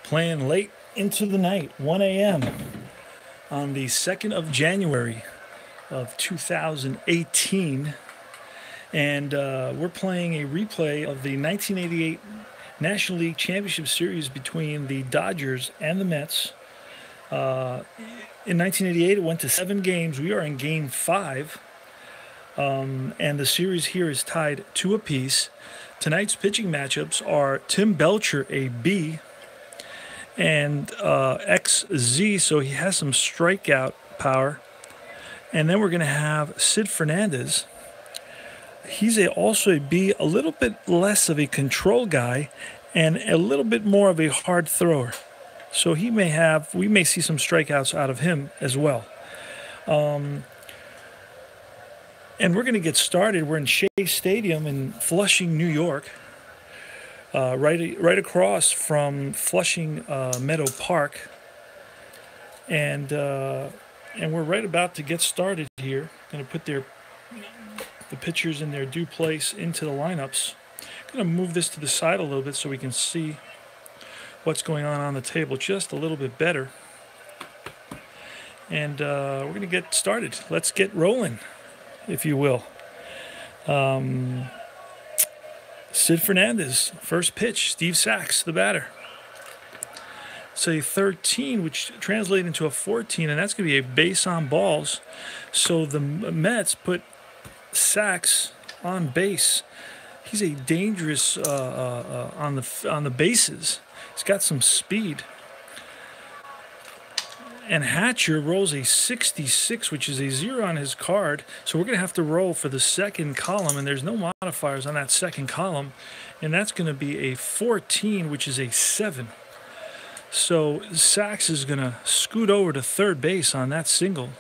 playing late into the night, 1 a.m. on the 2nd of January of 2018. And we're playing a replay of the 1988 National League Championship Series between the Dodgers and the Mets. In 1988, it went to 7 games. We are in Game 5. And the series here is tied 2 apiece. Tonight's pitching matchups are Tim Belcher, a B, and XZ, so he has some strikeout power. And then we're going to have Sid Fernandez. He's also a B, a little bit less of a control guy and a little bit more of a hard thrower. So we may see some strikeouts out of him as well. And we're going to get started. We're in Shea Stadium in Flushing, New York, right across from Flushing Meadow Park. And we're right about to get started here. Going to put the pitchers in their due place into the lineups. Going to move this to the side a little bit so we can see what's going on the table just a little bit better. And we're going to get started. Let's get rolling, if you will. Sid Fernandez, first pitch. Steve Sachs, the batter. It's a 13, which translates into a 14, and that's going to be a base on balls. So the Mets put Sachs on base. He's a dangerous on the bases. He's got some speed. And Hatcher rolls a 66, which is a 0 on his card. So we're going to have to roll for the second column, and there's no modifiers on that second column. And that's going to be a 14, which is a 7. So Sachs is going to scoot over to third base on that single.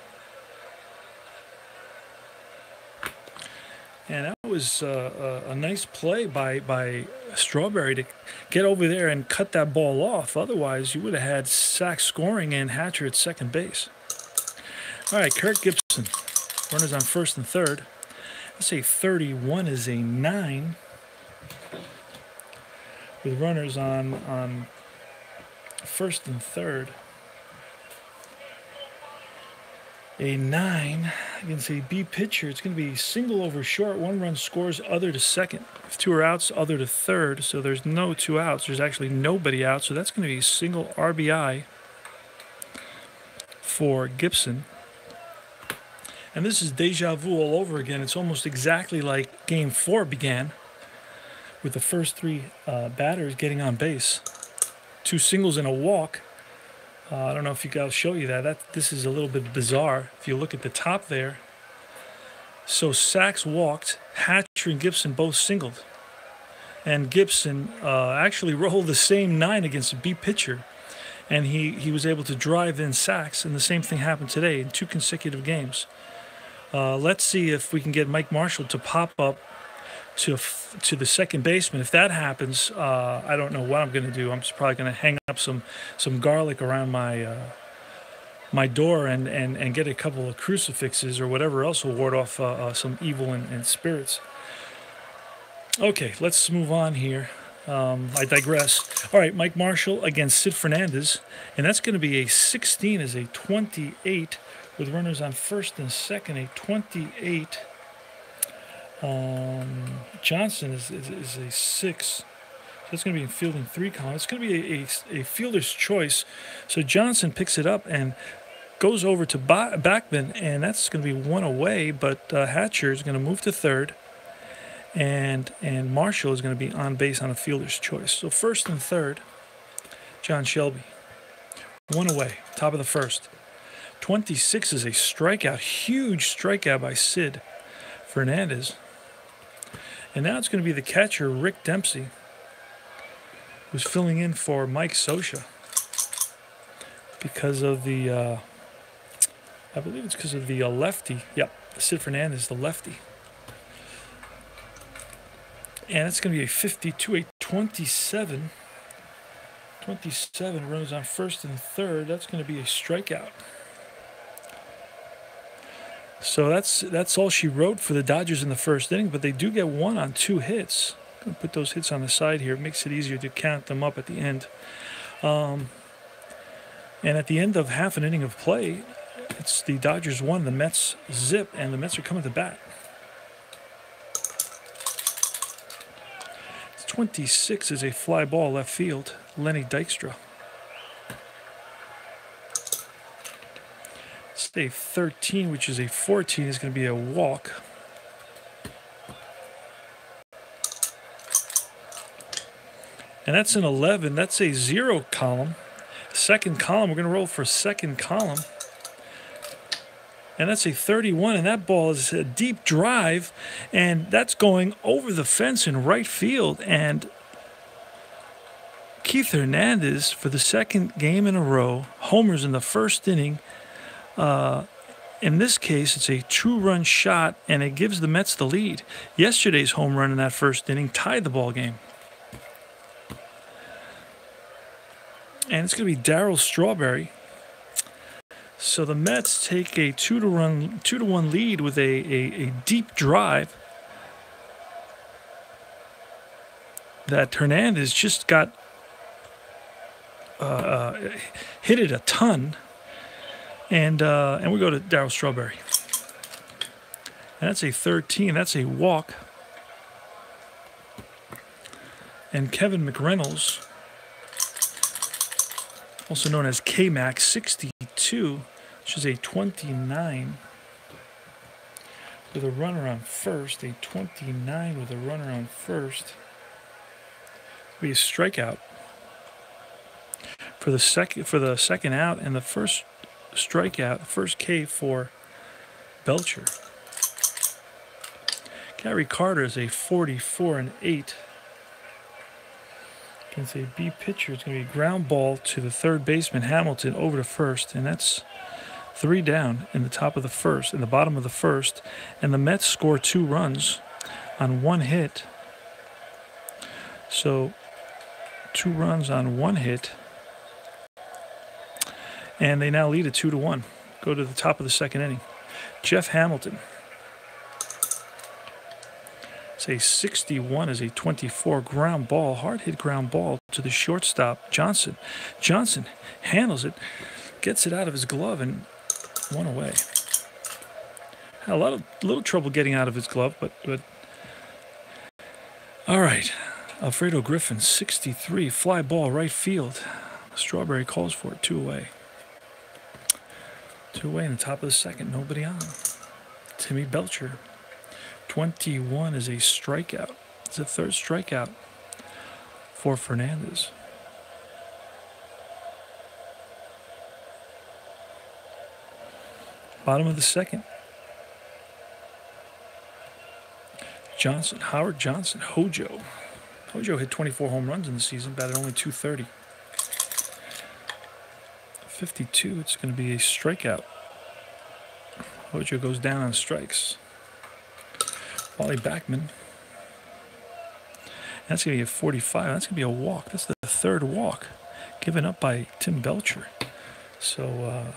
And that was a nice play by Strawberry to get over there and cut that ball off. Otherwise, you would have had Sachs scoring and Hatcher at second base. All right, Kirk Gibson. Runners on first and third. Let's say 31 is a 9. With runners on first and third. A 9 against a B pitcher. It's going to be single over short. 1 run scores, other to second. If 2 are outs, other to third. So there's no 2 outs. There's actually nobody out. So that's going to be a single RBI for Gibson. And this is deja vu all over again. It's almost exactly like Game 4 began, with the first 3 batters getting on base. 2 singles and a walk. I don't know if I'll show you that. This is a little bit bizarre. If you look at the top there. So Sachs walked. Hatcher and Gibson both singled. And Gibson actually rolled the same 9 against a B pitcher. And he was able to drive in Sachs. And the same thing happened today in 2 consecutive games. Let's see if we can get Mike Marshall to pop up to the second baseman. If that happens, I don't know what I'm going to do. I'm just probably going to hang up some garlic around my my door and get a couple of crucifixes or whatever else will ward off some evil and spirits. Okay, let's move on here. I digress. All right, Mike Marshall against Sid Fernandez, and that's going to be a 16 as a 28 with runners on first and second, a 28. Johnson is a 6. So that's going to be in fielding 3 column. It's going to be a fielder's choice. So Johnson picks it up and goes over to Backman, and that's going to be 1 away. But Hatcher is going to move to third, and Marshall is going to be on base on a fielder's choice. So first and third, John Shelby. 1 away, top of the first. 26 is a strikeout, huge strikeout by Sid Fernandez. And now it's going to be the catcher, Rick Dempsey, who's filling in for Mike Scioscia because of the, I believe it's because of the lefty. Yep, Sid Fernandez, the lefty. And it's going to be a 52, a 27. 27 runners on first and third. That's going to be a strikeout. So that's all she wrote for the Dodgers in the first inning, but they do get 1 on 2 hits. I'm going to put those hits on the side here. It makes it easier to count them up at the end. And at the end of half an inning of play, it's the Dodgers 1, the Mets zip, and the Mets are coming to bat. 26 is a fly ball left field, Lenny Dykstra. Say 13, which is a 14, is going to be a walk. And that's an 11. That's a 0 column. Second column, we're going to roll for second column. And that's a 31, and that ball is a deep drive, and that's going over the fence in right field. And Keith Hernandez, for the second game in a row, homers in the first inning. In this case, it's a 2-run shot, and it gives the Mets the lead. Yesterday's home run in that first inning tied the ball game. And it's going to be Darryl Strawberry. So the Mets take a 2-1 lead with a deep drive that Hernandez just got hit it a ton. And we go to Darryl Strawberry. And that's a 13. That's a walk. And Kevin McReynolds, also known as K-Mac, 62, which is a 29 with a runner on first. A 29 with a runner on first. Be a strikeout for the second out, and the first strikeout, first K for Belcher. Gary Carter is a 44 and 8. Against a B pitcher, it's going to be a ground ball to the third baseman Hamilton over to first, and that's 3 down in the top of the first, in the bottom of the first, and the Mets score 2 runs on 1 hit. So 2 runs on 1 hit, and they now lead at 2-1. Go to the top of the second inning. Jeff Hamilton. Say 61 is a 24 ground ball, hard hit ground ball to the shortstop Johnson. Johnson handles it, gets it out of his glove, and 1 away. Had a little trouble getting out of his glove, but all right. Alfredo Griffin, 63, fly ball right field. Strawberry calls for it, 2 away. 2 away in the top of the second, nobody on. Timmy Belcher, 21 is a strikeout. It's a 3rd strikeout for Fernandez. Bottom of the second. Johnson, Howard Johnson, Hojo. Hojo hit 24 home runs in the season, batted only .230. 52, it's going to be a strikeout. Hojo goes down on strikes. Wally Backman. That's going to be a 45. That's going to be a walk. That's the 3rd walk given up by Tim Belcher. So,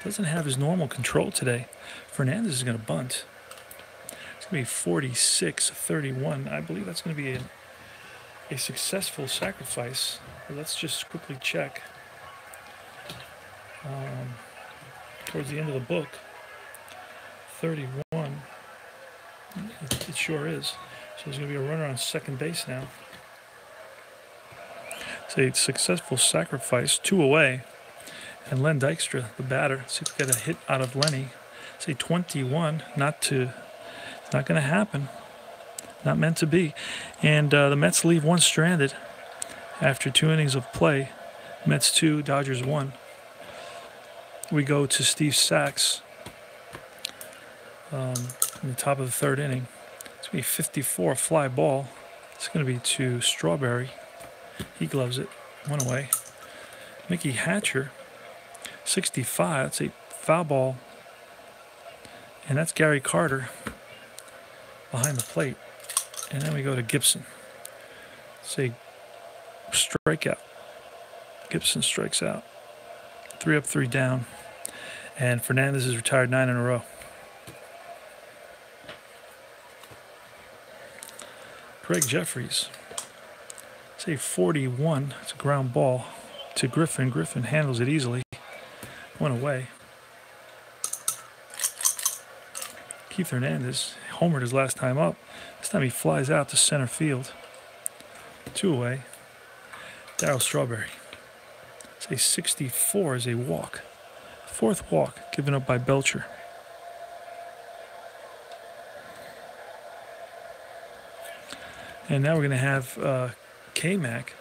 doesn't have his normal control today. Fernandez is going to bunt. It's going to be 46-31. I believe that's going to be a successful sacrifice. Let's just quickly check. Towards the end of the book, 31. It sure is. So there's going to be a runner on second base now. It's a successful sacrifice, 2 away. And Len Dykstra, the batter, see if we get a hit out of Lenny. Say 21, not going to happen. Not meant to be. And the Mets leave 1 stranded after 2 innings of play. Mets 2, Dodgers 1. We go to Steve Sachs in the top of the 3rd inning. It's going to be 54, fly ball. It's going to be to Strawberry. He gloves it, 1 away. Mickey Hatcher, 65. That's a foul ball. And that's Gary Carter behind the plate. And then we go to Gibson. It's a strikeout. Gibson strikes out. 3 up, 3 down. And Fernandez is retired 9 in a row. Craig Jeffries. It's say 41. It's a ground ball to Griffin. Griffin handles it easily. Went away. Keith Hernandez homered his last time up. This time he flies out to center field. 2 away. Darryl Strawberry. Say 64 is a walk. 4th walk given up by Belcher. And now we're going to have K-Mac.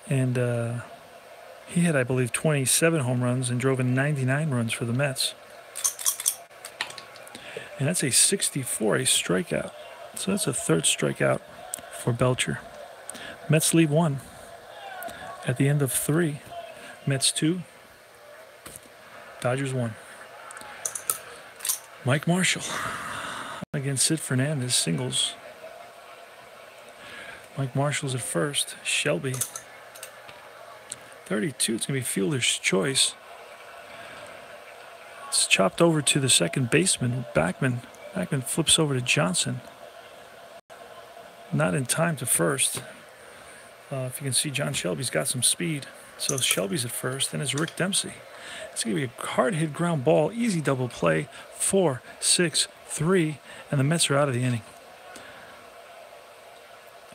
And he had, I believe, 27 home runs and drove in 99 runs for the Mets. And that's a 64, a strikeout. So that's a 3rd strikeout for Belcher. Mets lead 1 at the end of 3. Mets 2. Dodgers 1. Mike Marshall against Sid Fernandez, singles. Mike Marshall's at first. Shelby. 32, it's going to be fielder's choice. It's chopped over to the second baseman, Backman. Backman flips over to Johnson. Not in time to first. If you can see, John Shelby's got some speed. So Shelby's at first, and it's Rick Dempsey. It's going to be a hard-hit ground ball, easy double play, 4, 6, 3, and the Mets are out of the inning.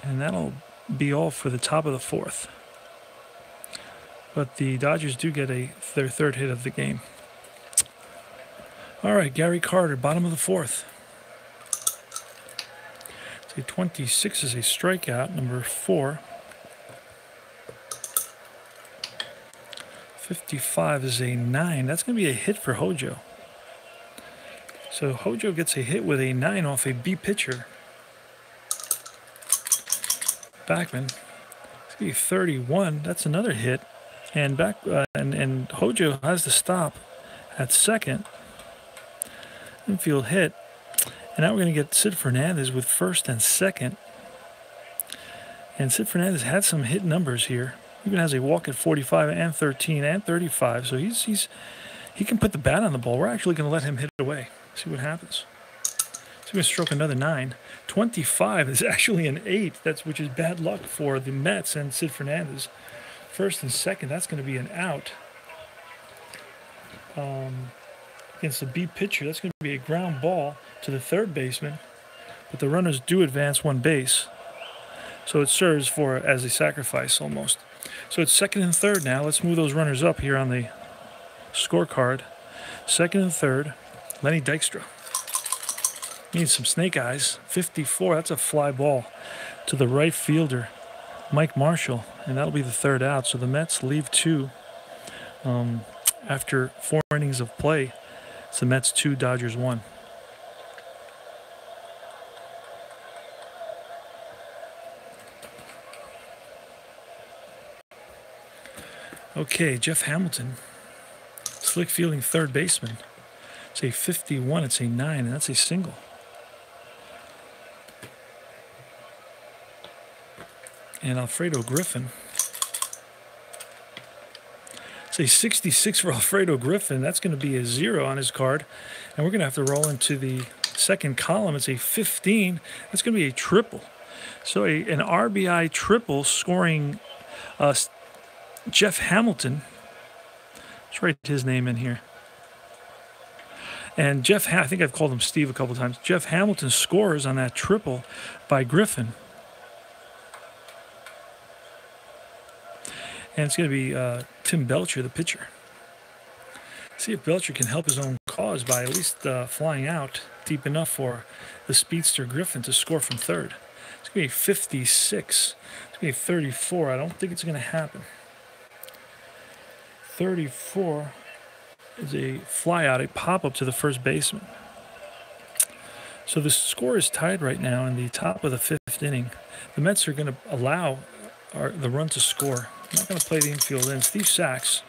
And that'll be all for the top of the 4th. But the Dodgers do get their 3rd hit of the game. All right, Gary Carter, bottom of the 4th. See, 26 is a strikeout, number 4. 55 is a 9. That's going to be a hit for Hojo. So Hojo gets a hit with a 9 off a B pitcher. Backman. It's going to be 31. That's another hit. And and Hojo has to stop at second. Infield hit. And now we're going to get Sid Fernandez with first and second. And Sid Fernandez had some hit numbers here. Even has a walk at 45 and 13 and 35. So he can put the bat on the ball. We're actually going to let him hit it away. See what happens. He's going to stroke another 9. 25 is actually an 8. Which is bad luck for the Mets and Sid Fernandez. First and second, that's going to be an out. Against the B pitcher, that's going to be a ground ball to the 3rd baseman. But the runners do advance 1 base. So it serves as a sacrifice almost. So it's 2nd and 3rd now. Let's move those runners up here on the scorecard. 2nd and 3rd, Lenny Dykstra. Needs some snake eyes. 54, that's a fly ball to the right fielder, Mike Marshall, and that'll be the 3rd out. So the Mets leave 2 after 4 innings of play. It's the Mets 2, Dodgers 1. Okay, Jeff Hamilton, slick fielding 3rd baseman. It's a 51, it's a 9, and that's a single. And Alfredo Griffin. It's a 66 for Alfredo Griffin. That's going to be a 0 on his card. And we're going to have to roll into the 2nd column. It's a 15. That's going to be a triple. So an RBI triple scoring Jeff Hamilton. Let's write his name in here. And I think I've called him Steve a couple times. Jeff Hamilton scores on that triple by Griffin. And it's going to be Tim Belcher, the pitcher. See if Belcher can help his own cause by at least flying out deep enough for the speedster Griffin to score from 3rd. It's going to be 56. It's going to be 34. I don't think it's going to happen. 34 is a fly out, a pop-up to the 1st baseman. So the score is tied right now in the top of the 5th inning. The Mets are going to allow the run to score. I'm not going to play the infield in. Steve Sachs,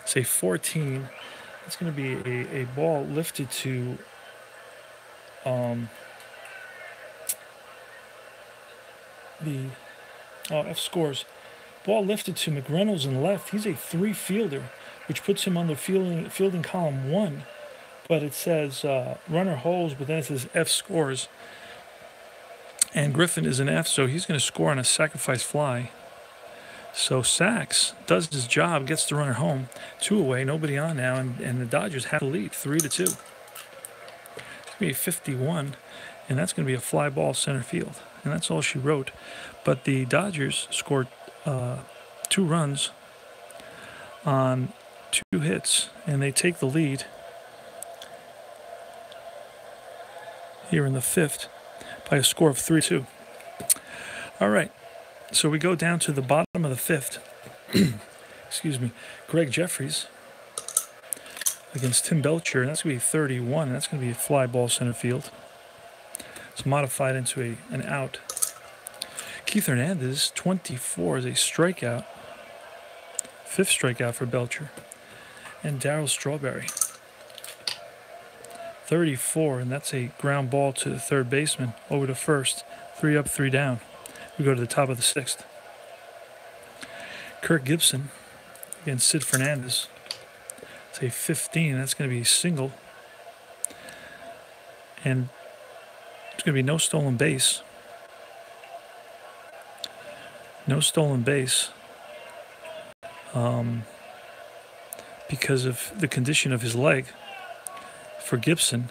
say 14. It's going to be a ball lifted to F scores. Ball lifted to McReynolds in left. He's a 3 fielder, which puts him on the fielding column 1. But it says runner holds, but then it says F scores. And Griffin is an F, so he's going to score on a sacrifice fly. So Sachs does his job, gets the runner home. 2 away, nobody on now, and the Dodgers have the lead, 3-2. It's going to be 51, and that's going to be a fly ball center field. And that's all she wrote. But the Dodgers scored 2 runs on 2 hits, and they take the lead here in the 5th by a score of 3-2. All right, so we go down to the bottom of the 5th. Excuse me. Greg Jeffries against Tim Belcher, and that's going to be 31, and that's going to be a fly ball center field. It's modified into an out. Keith Hernandez, 24, is a strikeout. 5th strikeout for Belcher. And Darryl Strawberry, 34, and that's a ground ball to the third baseman over to first. 3 up, 3 down. We go to the top of the 6th. Kirk Gibson against Sid Fernandez. It's a 15. That's going to be a single. And it's going to be no stolen base. No stolen base. Because of the condition of his leg for Gibson.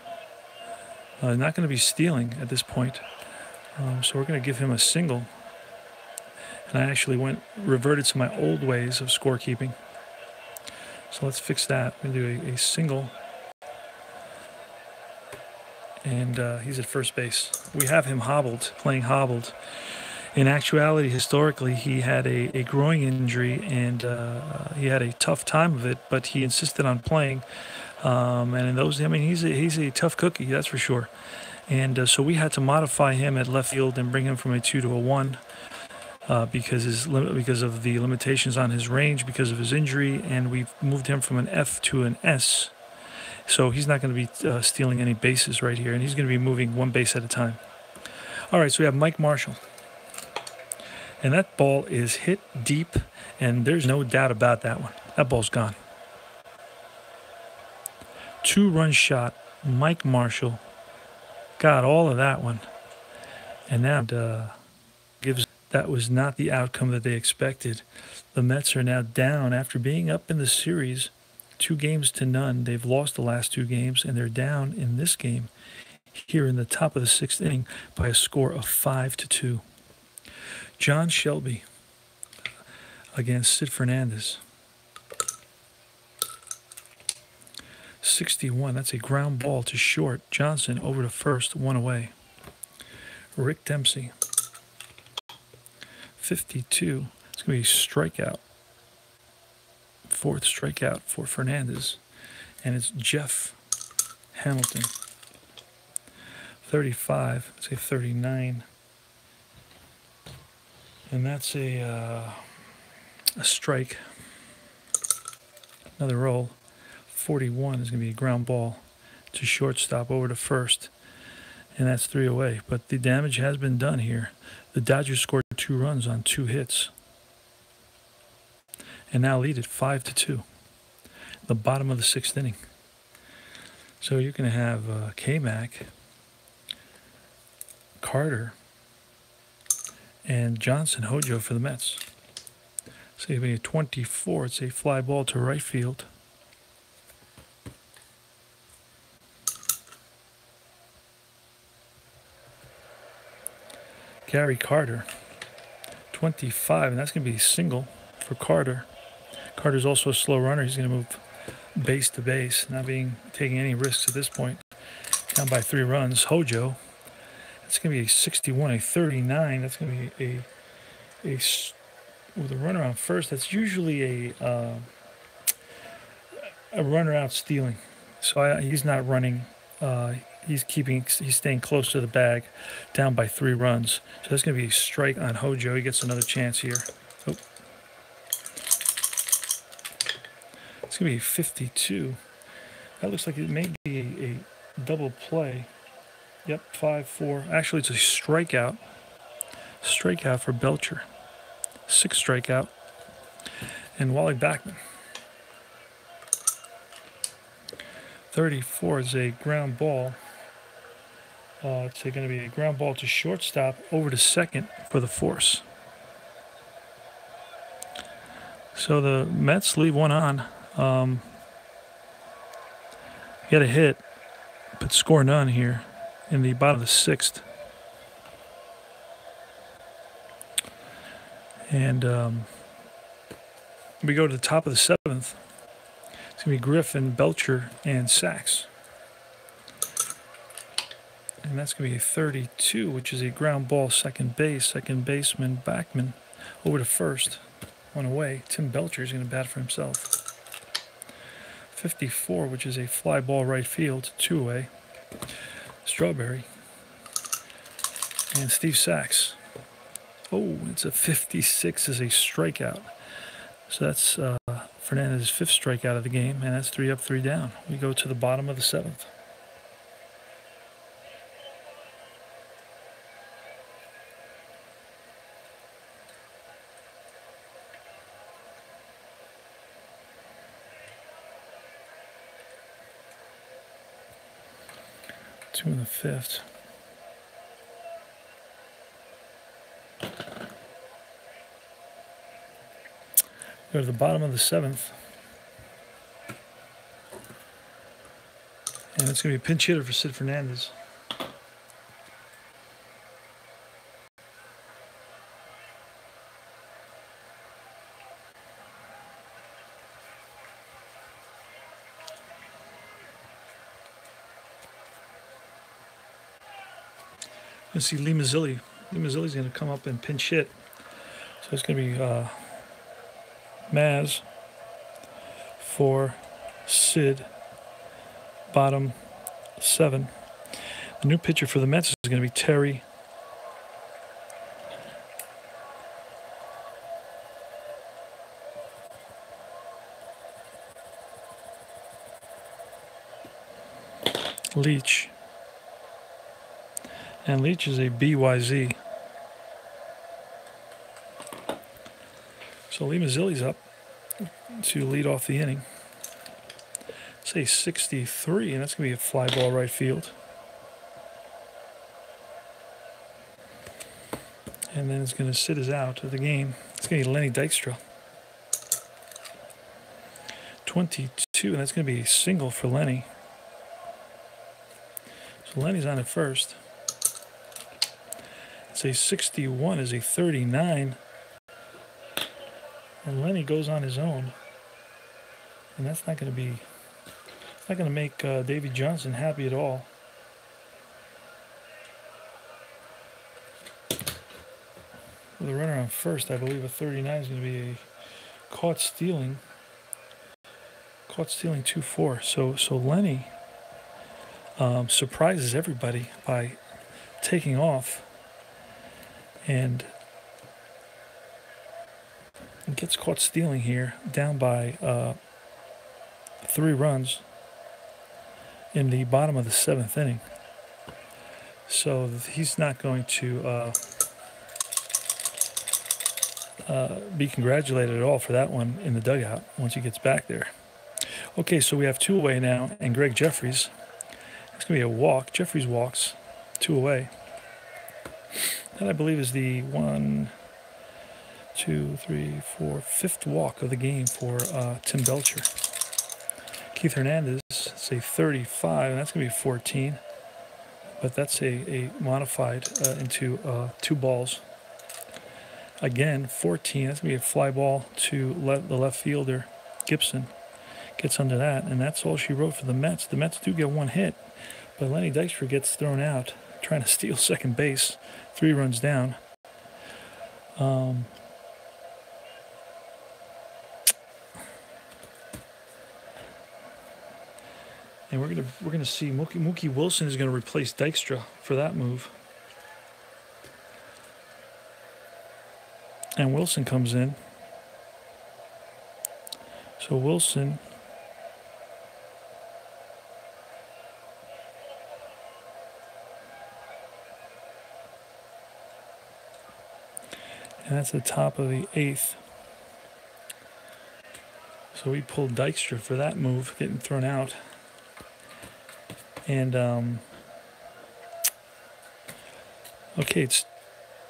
Not going to be stealing at this point. So we're going to give him a single. And I actually reverted to my old ways of scorekeeping. So let's fix that. We're going to do a single. And he's at first base. We have him playing hobbled. In actuality, historically, he had a groin injury, and he had a tough time of it, but he insisted on playing. And in those, I mean, he's a tough cookie, that's for sure. And so we had to modify him at left field and bring him from a 2 to a 1 because of the limitations on his range, because of his injury, and we've moved him from an F to an S. So he's not going to be stealing any bases right here, and he's going to be moving 1 base at a time. All right, so we have Mike Marshall. And that ball is hit deep, and there's no doubt about that one. That ball's gone. 2-run shot, Mike Marshall. Got all of that one. And now that was not the outcome that they expected. The Mets are now down after being up in the series 2-0. They've lost the last 2 games, and they're down in this game here in the top of the 6th inning by a score of 5-2. John Shelby against Sid Fernandez. 61, that's a ground ball to short. Johnson over to first, 1 away. Rick Dempsey. 52, it's going to be a strikeout. 4th strikeout for Fernandez. And it's Jeff Hamilton. 35, let's say 39. And that's a strike. Another roll. 41 is going to be a ground ball to shortstop over to first. And that's 3 away. But the damage has been done here. The Dodgers scored 2 runs on 2 hits. And now lead it 5-2. The bottom of the 6th inning. So you're going to have K-Mac, Carter, and Johnson Hojo for the Mets. So you have a 24. It's a fly ball to right field. Gary Carter, 25, and that's going to be a single for Carter. Carter's also a slow runner. He's going to move base to base, not taking any risks at this point. Down by 3 runs. Hojo, that's going to be a 61, a 39. That's going to be a with a runner on first. That's usually a runner out stealing. So he's not running. He's staying close to the bag, down by 3 runs. So that's going to be a strike on Hojo. He gets another chance here. Oh. It's going to be 52. That looks like it may be a double play. Yep, 5-4. Actually, it's a strikeout. Strikeout for Belcher. 6th strikeout. And Wally Backman. 34 is a ground ball. It's going to be a ground ball to shortstop over to second for the force. So the Mets leave one on. Get a hit, but score none here in the bottom of the sixth. And we go to the top of the seventh. It's going to be Griffin, Belcher, and Sachs. And that's going to be a 32, which is a ground ball, second base, second baseman, Backman, over to first. One away. Tim Belcher is going to bat for himself. 54, which is a fly ball right field, 2 away. Strawberry. And Steve Sachs. Oh, it's a 56 as a strikeout. So that's Fernandez's 5th strikeout of the game, and that's 3 up, 3 down. We go to the bottom of the 7th. Two in the 5th. Go to the bottom of the 7th. And it's going to be a pinch hitter for Sid Fernandez. Let's see Lee Mazzilli. Lee Mazzilli's going to come up and pinch hit. So it's going to be Maz for Sid, bottom 7. The new pitcher for the Mets is going to be Terry. Leach. And Leach is a BYZ. So Lee Mazzilli's up to lead off the inning. Say 63, and that's going to be a fly ball right field. And then it's going to sit as out of the game. It's going to be Lenny Dykstra. 22, and that's going to be a single for Lenny. So Lenny's on at first. It's a 61 is a 39. And Lenny goes on his own. And that's not going to be, not going to make Davey Johnson happy at all. With a runner on first, I believe a 39 is going to be a caught stealing 2-4. So Lenny surprises everybody by taking off and gets caught stealing here, down by 3 runs in the bottom of the 7th inning. So he's not going to be congratulated at all for that one in the dugout once he gets back there. Okay, so we have 2 away now, and Greg Jeffries. It's going to be a walk. Jeffries walks 2 away. That, I believe, is the 1, 2, 3, 4, 5th walk of the game for Tim Belcher. Keith Hernandez, it's a 35, and that's going to be 14. But that's a modified into 2 balls. Again, 14. That's going to be a fly ball to the left fielder, Gibson. Gets under that, and that's all she wrote for the Mets. The Mets do get 1 hit, but Lenny Dykstra gets thrown out trying to steal second base. 3 runs down. And we're gonna see Mookie Wilson is gonna replace Dykstra for that move. And Wilson comes in. So Wilson and that's the top of the 8th. So we pulled Dykstra for that move, getting thrown out. And Okay, it's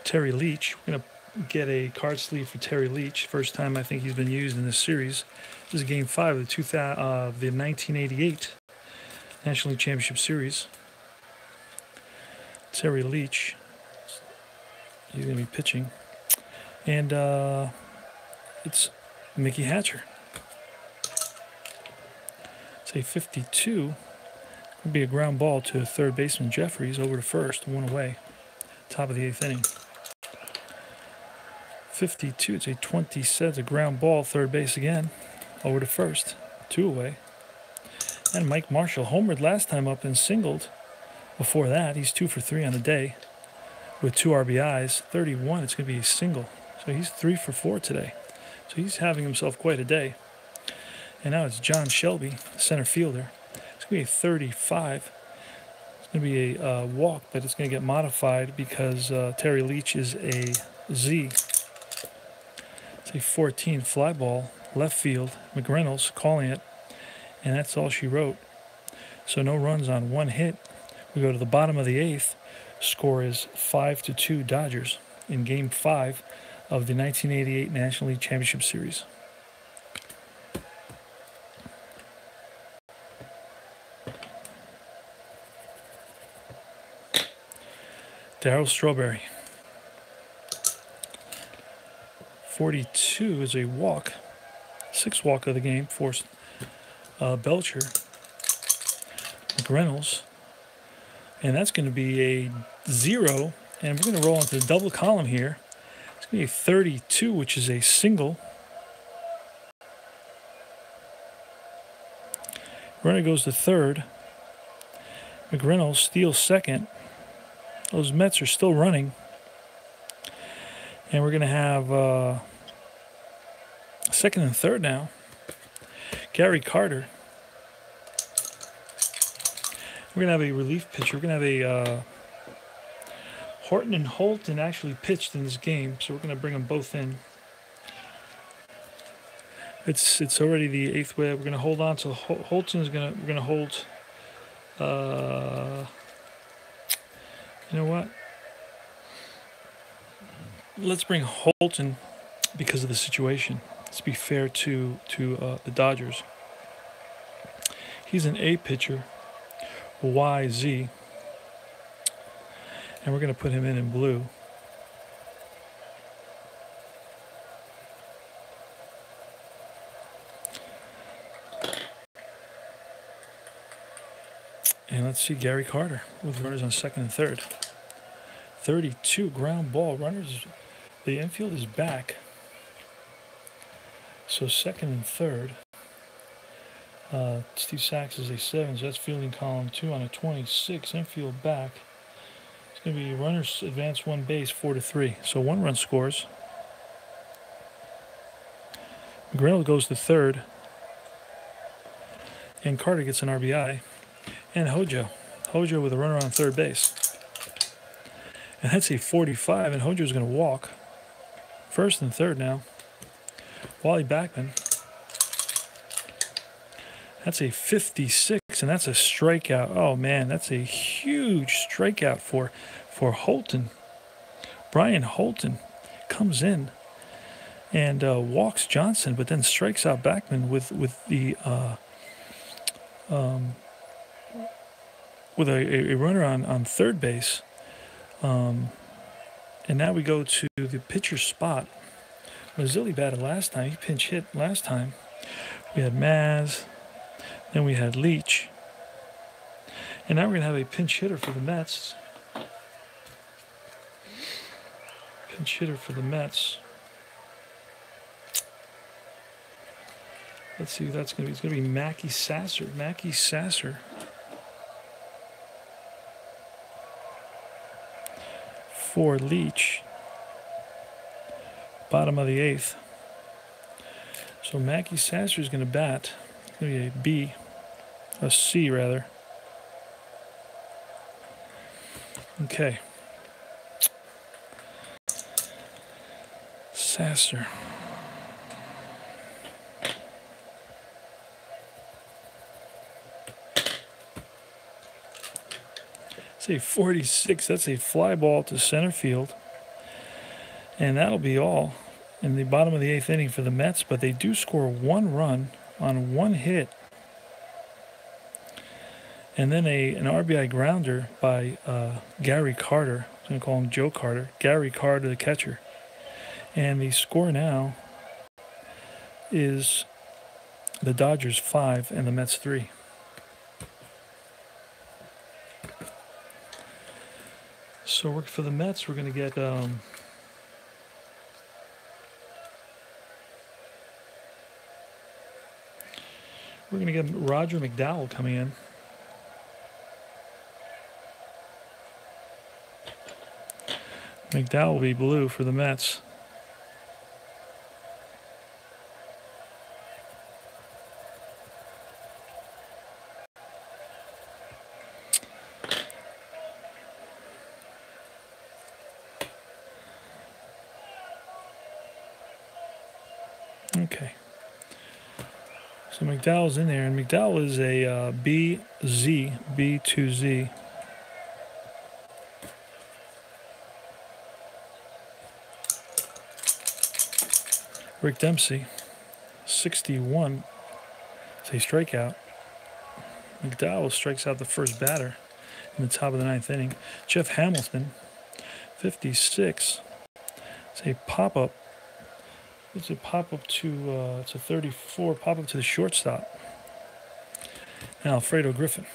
Terry Leach. We're going to get a card sleeve for Terry Leach. First time I think he's been used in this series. This is Game 5 of the 1988 National League Championship Series. Terry Leach. He's going to be pitching. And it's Mickey Hatcher. It's a 52. Would be a ground ball to third baseman Jeffries over to first, 1 away. Top of the 8th inning. 52, it's a 20 sets, a ground ball, third base again, over to first, 2 away. And Mike Marshall homered last time up and singled. Before that, he's 2 for 3 on the day with 2 RBIs. 31, it's going to be a single. So he's 3 for 4 today. So he's having himself quite a day. And now it's John Shelby, center fielder. It's going to be a 35. It's going to be a walk, but it's going to get modified because Terry Leach is a Z. It's a 14 fly ball, left field. McReynolds calling it, and that's all she wrote. So no runs on 1 hit. We go to the bottom of the 8th. Score is 5-2 Dodgers in Game 5 of the 1988 National League Championship Series. Darryl Strawberry. 42 is a walk. 6th walk of the game for Belcher. McReynolds. And that's going to be a 0. And we're going to roll into the double column here. It's going to be a 32, which is a single. Runner goes to third. McReynolds steals second. Those Mets are still running. And we're going to have second and third now. Gary Carter. We're going to have a relief pitcher. We're going to have a Horton and Holton actually pitched in this game, so we're going to bring them both in. It's already the 8th way. We're going to hold on to Holton. We're going to hold. You know what? Let's bring Holton because of the situation. Let's be fair to the Dodgers. He's an A pitcher, YZ, and we're going to put him in blue. And let's see Gary Carter with runners on second and third. 32 ground ball. Runners, the infield is back. So second and third. Steve Sachs is a 7, so that's fielding column 2 on a 26. Infield back. It's going to be runners advance 1 base, 4-3. So 1 run scores. McReynolds goes to third. And Carter gets an RBI. And Hojo with a runner on third base. And that's a 45, and Hojo's going to walk. First and third now. Wally Backman. That's a 56, and that's a strikeout. Oh, man, that's a huge strikeout for Holton. Brian Holton comes in and walks Johnson, but then strikes out Backman with a runner on third base. And now we go to the pitcher's spot. Mazzilli batted last time. He pinch hit last time. We had Maz. Then we had Leach. And now we're going to have a pinch hitter for the Mets. Pinch hitter for the Mets. Let's see who that's going to be. It's going to be Mackey Sasser. Mackey Sasser. For Leach. Bottom of the 8th. So Mackey Sasser is going to bat. It's going to be a B. A C, rather. Okay. Sasser. It's a 46. That's a fly ball to center field. And that'll be all in the bottom of the 8th inning for the Mets, but they do score 1 run on 1 hit. And then an RBI grounder by Gary Carter. I'm going to call him Joe Carter. Gary Carter, the catcher. And the score now is the Dodgers 5 and the Mets 3. So for the Mets, we're going to get Roger McDowell coming in. McDowell will be blue for the Mets. Okay. So McDowell's in there, and McDowell is a B2Z. Rick Dempsey, 61. It's a strikeout. McDowell strikes out the first batter in the top of the 9th inning. Jeff Hamilton, 56. It's a pop-up. It's a pop-up to, it's a 34, pop-up to the shortstop. And Alfredo Griffin.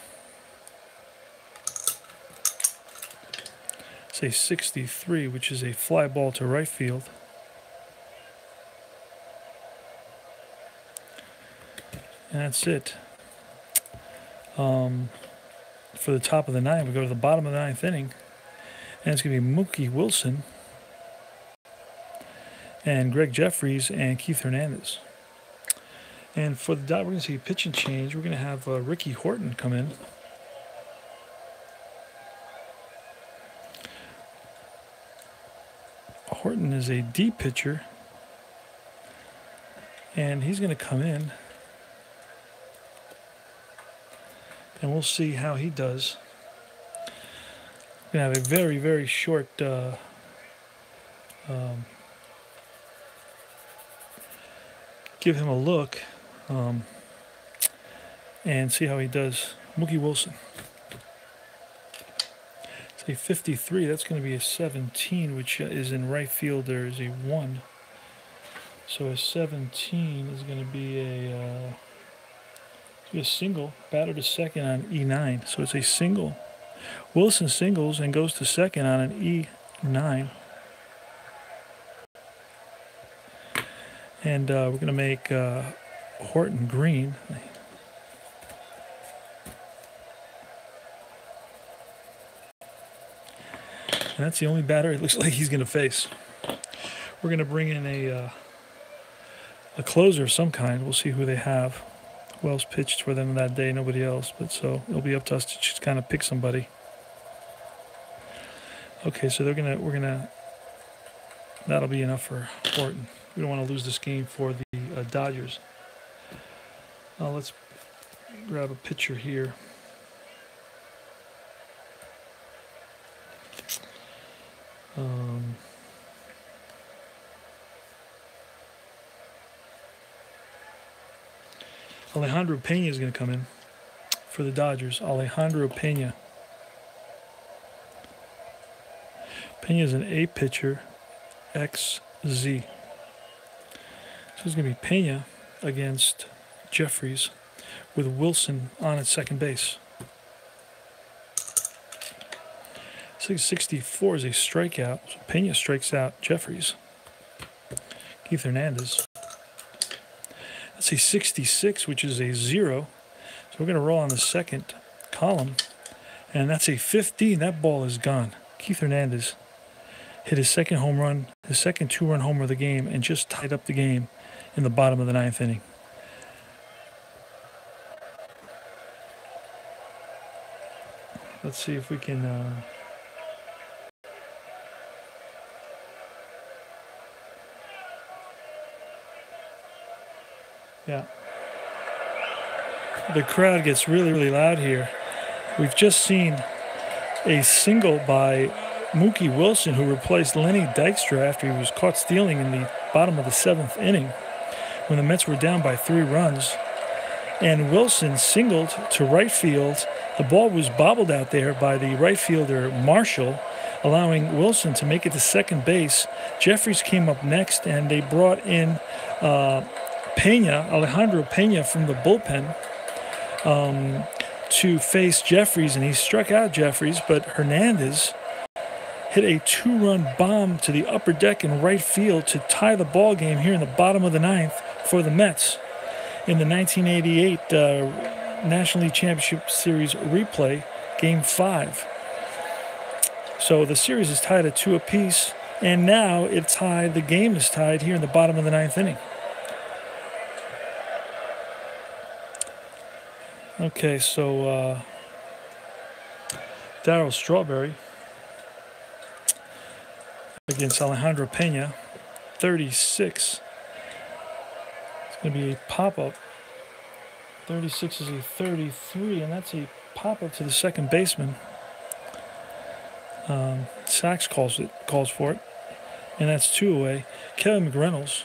It's a 63, which is a fly ball to right field. And that's it. For the top of the 9th, we go to the bottom of the 9th inning. And it's going to be Mookie Wilson and Greg Jeffries and Keith Hernandez. And for the Dodgers, we're going to see a pitching change. We're going to have Ricky Horton come in. Horton is a deep pitcher. And he's going to come in. And we'll see how he does. We're going to have a very, very short give him a look and see how he does. Mookie Wilson. It's a 53. That's going to be a 17, which is in right field. There is a 1. So a 17 is going to be a single, batter to second on E9. So it's a single. Wilson singles and goes to second on an E9. And we're going to make Horton green. And that's the only batter it looks like he's going to face. We're going to bring in a closer of some kind. We'll see who they have. Who else pitched for them that day? Nobody else. But so it'll be up to us to just kind of pick somebody. Okay, so that'll be enough for Horton. We don't want to lose this game for the Dodgers. Let's grab a pitcher here. Alejandro Pena is going to come in for the Dodgers. Alejandro Pena. Pena is an A pitcher, XZ. So it's going to be Pena against Jeffries with Wilson on at second base. 664 is a strikeout. So Pena strikes out Jeffries. Keith Hernandez. That's a 66, which is a 0. So we're going to roll on the second column. And that's a 15. That ball is gone. Keith Hernandez hit his second home run, his second 2-run homer of the game, and just tied up the game in the bottom of the 9th inning. Let's see if we can... Yeah. The crowd gets really, really loud here. We've just seen a single by Mookie Wilson, who replaced Lenny Dykstra after he was caught stealing in the bottom of the 7th inning when the Mets were down by 3 runs. And Wilson singled to right field. The ball was bobbled out there by the right fielder Marshall, allowing Wilson to make it to second base. Jeffries came up next, and they brought in Alejandro Pena from the bullpen to face Jeffries, and he struck out Jeffries, but Hernandez hit a 2-run bomb to the upper deck in right field to tie the ball game here in the bottom of the 9th for the Mets in the 1988 National League Championship Series replay, Game 5. So the series is tied at 2 apiece, and now it's tied. The game is tied here in the bottom of the 9th inning. Okay, so Darryl Strawberry against Alejandro Pena, 36. It's going to be a pop-up. 36 is a 33, and that's a pop-up to the second baseman. Sachs calls for it, and that's 2 away. Kevin McReynolds,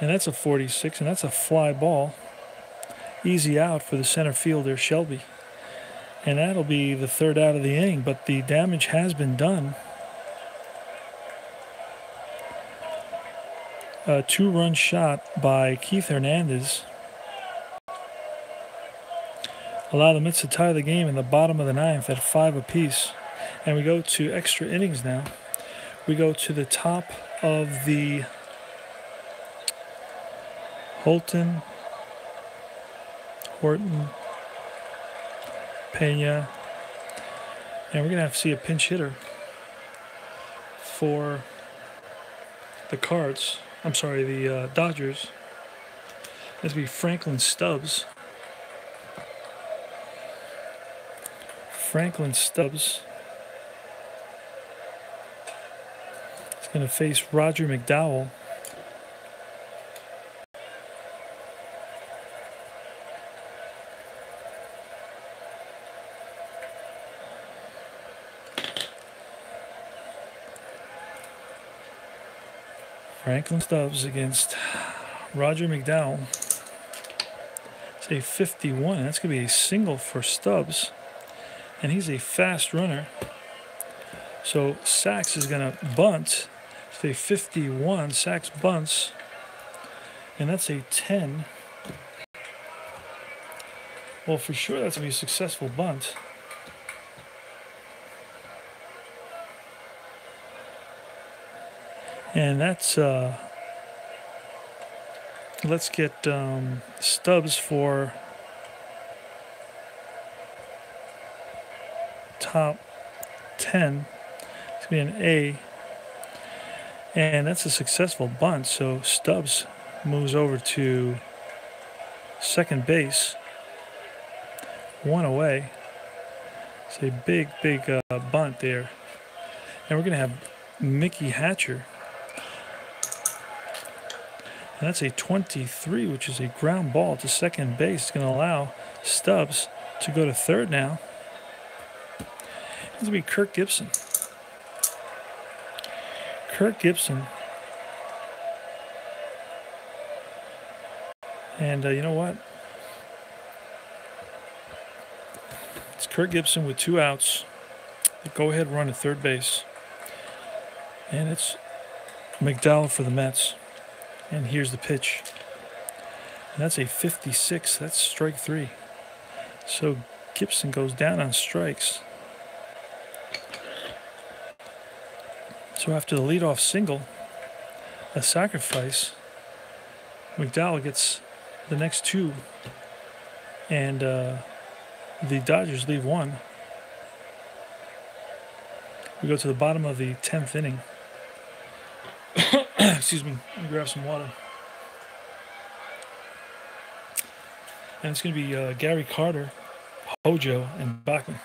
and that's a 46, and that's a fly ball. Easy out for the center fielder, Shelby. And that'll be the 3rd out of the inning, but the damage has been done. A 2-run shot by Keith Hernandez allow the Mets to tie the game in the bottom of the 9th at 5 apiece. And we go to extra innings now. We go to the top of the Horton, Pena, and we're going to have to see a pinch hitter for the Dodgers. That's going to be Franklin Stubbs. Is going to face Roger McDowell. Franklin Stubbs against Roger McDowell. It's a 51. That's going to be a single for Stubbs. And he's a fast runner. So Sachs is going to bunt. It's a 51. Sachs bunts. And that's a 10. Well, for sure that's going to be a successful bunt. And that's, let's get Stubbs for top 10. It's going to be an A. And that's a successful bunt. So Stubbs moves over to second base. 1 away. It's a big bunt there. And we're going to have Mickey Hatcher. And that's a 23, which is a ground ball to second base. It's going to allow Stubbs to go to third now. It's going to be Kirk Gibson. And you know what? It's Kirk Gibson with 2 outs. The go-ahead run at third base. And it's McDowell for the Mets. And here's the pitch. And that's a 56. That's strike 3. So Gibson goes down on strikes. So after the leadoff single, a sacrifice, McDowell gets the next 2. And the Dodgers leave 1. We go to the bottom of the 10th inning. Excuse me, let me grab some water. And it's going to be Gary Carter, Hojo, and Bachman.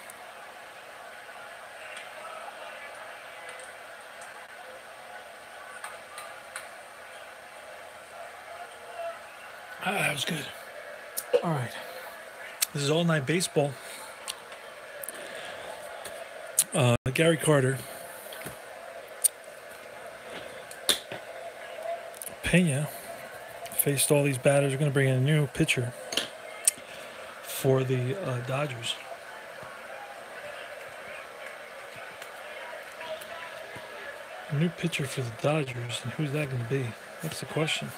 That was good. All right. This is All Night Baseball. Gary Carter, Pena faced all these batters. We're going to bring in a new pitcher for the Dodgers. A new pitcher for the Dodgers, and who's that going to be? That's the question.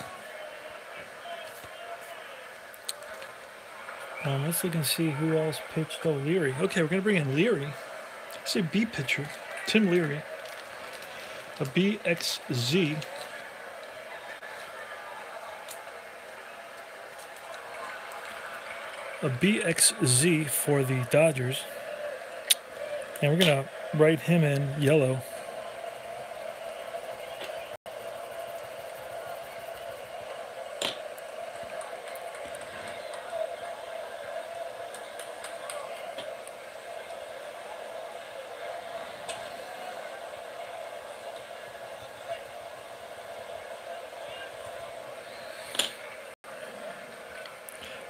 Let's look and see who else pitched. Oh, Leary. Okay, we're going to bring in Leary. It's a B pitcher, Tim Leary. A BXZ. A BXZ for the Dodgers. And we're going to write him in yellow.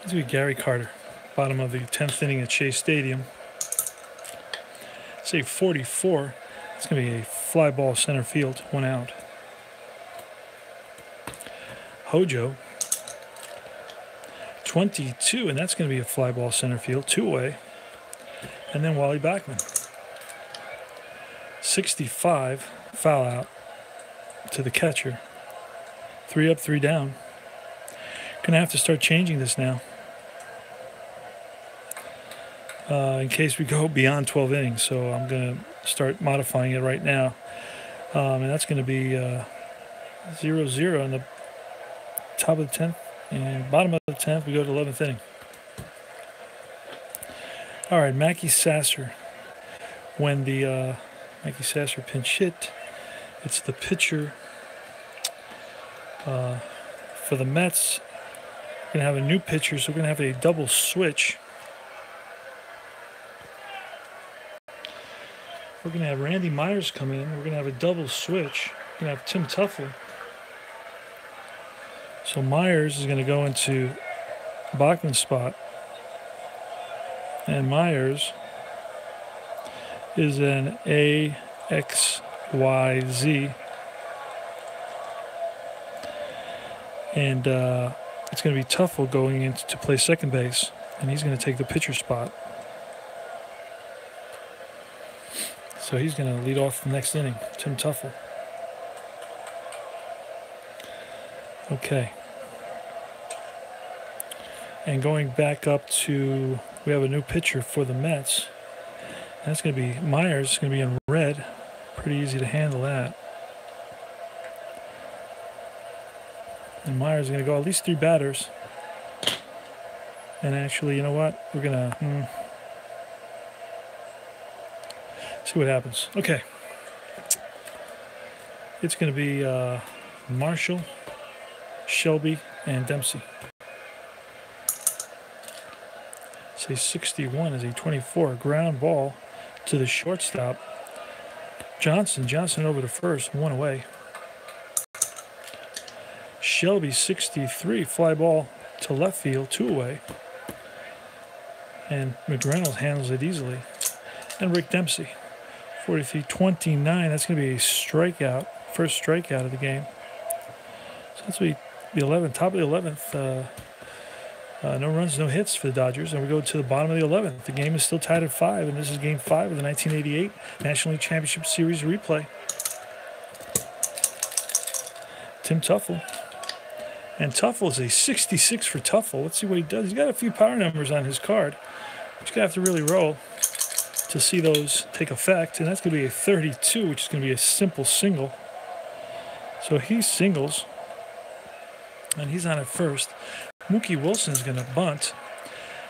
This will be Gary Carter, bottom of the 10th inning at Shea Stadium. Say 44. It's going to be a fly ball center field, 1 out. Hojo, 22, and that's going to be a fly ball center field, 2 away. And then Wally Backman, 65, foul out to the catcher. 3 up, 3 down. Going to have to start changing this now. In case we go beyond 12 innings. So I'm going to start modifying it right now. And that's going to be 0-0 on the top of the 10th. And bottom of the 10th, we go to 11th inning. All right, Mackey Sasser. When the Mackey Sasser pinch hit, it's the pitcher for the Mets. We're going to have a new pitcher, so we're going to have a double switch. We're going to have Randy Myers come in. We're going to have a double switch. We're going to have Tim Teufel. So Myers is going to go into Bachman's spot. And Myers is an AXYZ. And it's going to be Teufel going in to play second base. And he's going to take the pitcher spot. So he's going to lead off the next inning, Tim Teufel. Okay. And going back up to, we have a new pitcher for the Mets. That's going to be Myers. It's going to be in red. Pretty easy to handle that. And Myers is going to go at least 3 batters. And actually, you know what? We're going to see what happens. Okay. It's going to be Marshall, Shelby, and Dempsey. Say 61 is a 24 ground ball to the shortstop. Johnson over to first, 1 away. Shelby 63 fly ball to left field, 2 away. And McReynolds handles it easily. And Rick Dempsey 43-29. That's going to be a strikeout, first strikeout of the game. So that's the 11th, top of the 11th. No runs, no hits for the Dodgers. And we go to the bottom of the 11th. The game is still tied at 5, and this is Game 5 of the 1988 National League Championship Series replay. Tim Teufel. And Teufel is a 66 for Teufel. Let's see what he does. He's got a few power numbers on his card. He's going to have to really roll to see those take effect. And that's going to be a 32, which is going to be a simple single. So he singles. And he's on at first. Mookie Wilson is going to bunt.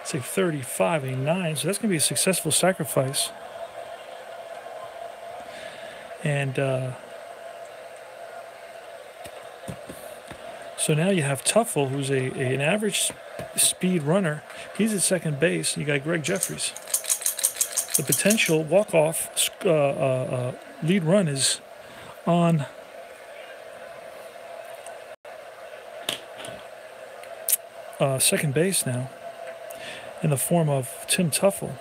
It's a 35, a 9. So that's going to be a successful sacrifice. And so now you have Teufel, who's an average speed runner. He's at second base. You got Greg Jeffries. The potential walk-off lead run is on second base now. in the form of Tim Tuffle.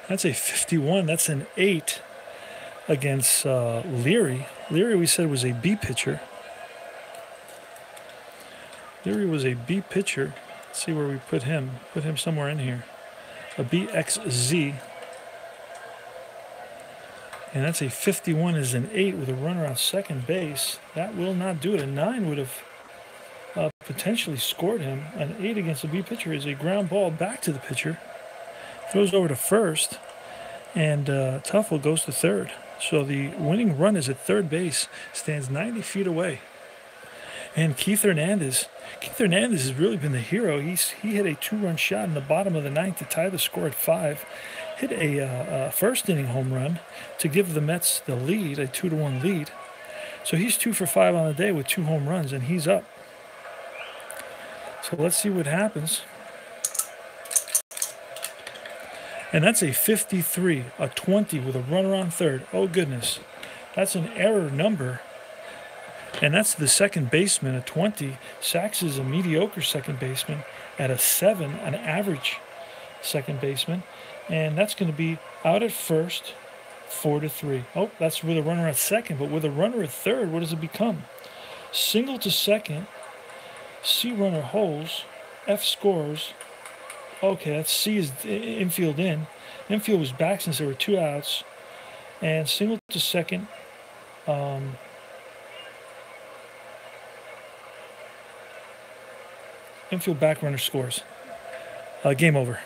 That's a 51. That's an 8 against Leary. Leary, we said, was a B pitcher. Leary was a B pitcher. Let's see where we put him. Put him somewhere in here. A BXZ. And that's a 51 is an 8 with a runner on second base. That will not do it. A 9 would have potentially scored him. An 8 against a B pitcher is a ground ball back to the pitcher. Throws over to first, and Tuffle goes to third. So the winning run is at third base, stands 90 feet away. And Keith Hernandez has really been the hero. He hit a 2-run shot in the bottom of the ninth to tie the score at 5. Hit a first inning home run to give the Mets the lead, a 2-1 lead. So he's 2 for 5 on the day with 2 home runs, and he's up. So let's see what happens. And that's a 53, a 20 with a runner on third. Oh, goodness. That's an error number. And that's the second baseman, a 20. Sachs is a mediocre second baseman at a 7, an average second baseman. And that's going to be out at first, 4-3. Oh, that's with a runner at second. But with a runner at third, what does it become? Single to second. C runner holds. F scores. Okay, that's C is infield in. Infield was back since there were 2 outs. And single to second. Infield back runner scores. Game over.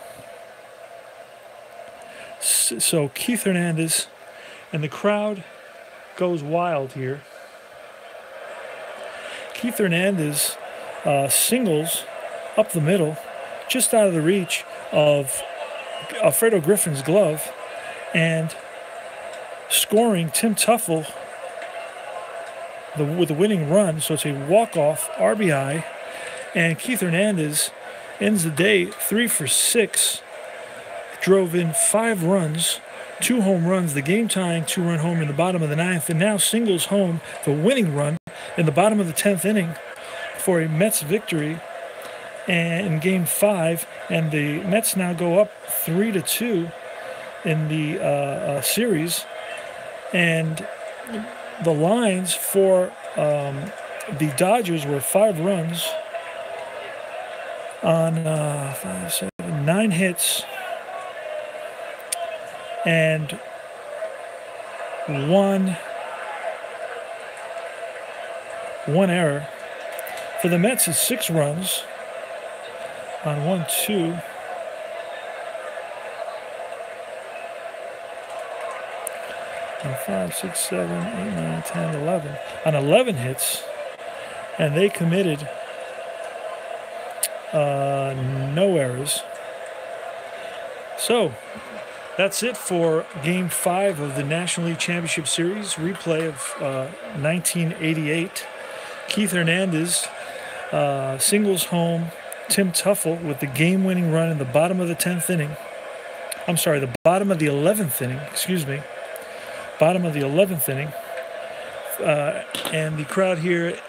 So Keith Hernandez and the crowd goes wild here. Keith Hernandez singles up the middle, just out of the reach of Alfredo Griffin's glove, and scoring Tim Tuffle with the winning run. So it's a walk-off RBI, and Keith Hernandez ends the day 3 for 6, drove in 5 runs, 2 home runs, the game-tying 2-run home in the bottom of the 9th, and now singles home the winning run in the bottom of the 10th inning for a Mets victory in Game 5, and the Mets now go up 3-2 in the series. And the lines for the Dodgers were 5 runs on 9 hits and one error. For the Mets, it's 6 runs on 1, 2. And 5, 6, 7, 8, 9, 10, 11. On 11 hits, and they committed no errors. So that's it for Game 5 of the National League Championship Series, replay of 1988. Keith Hernandez singles home Tim Tuffle with the game-winning run in the bottom of the 10th inning. I'm sorry, the bottom of the 11th inning, excuse me. Bottom of the 11th inning. And the crowd here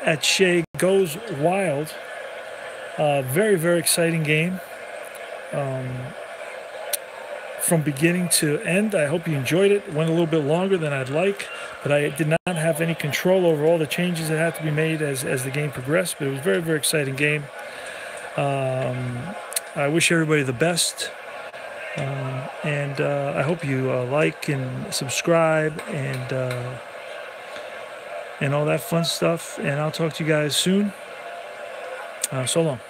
at Shea goes wild. Very, very exciting game. From beginning to end. I hope you enjoyed it. It went a little bit longer than I'd like, but I did not have any control over all the changes that had to be made as the game progressed. But it was a very, very exciting game. I wish everybody the best. And I hope you like and subscribe and all that fun stuff. And I'll talk to you guys soon. So long.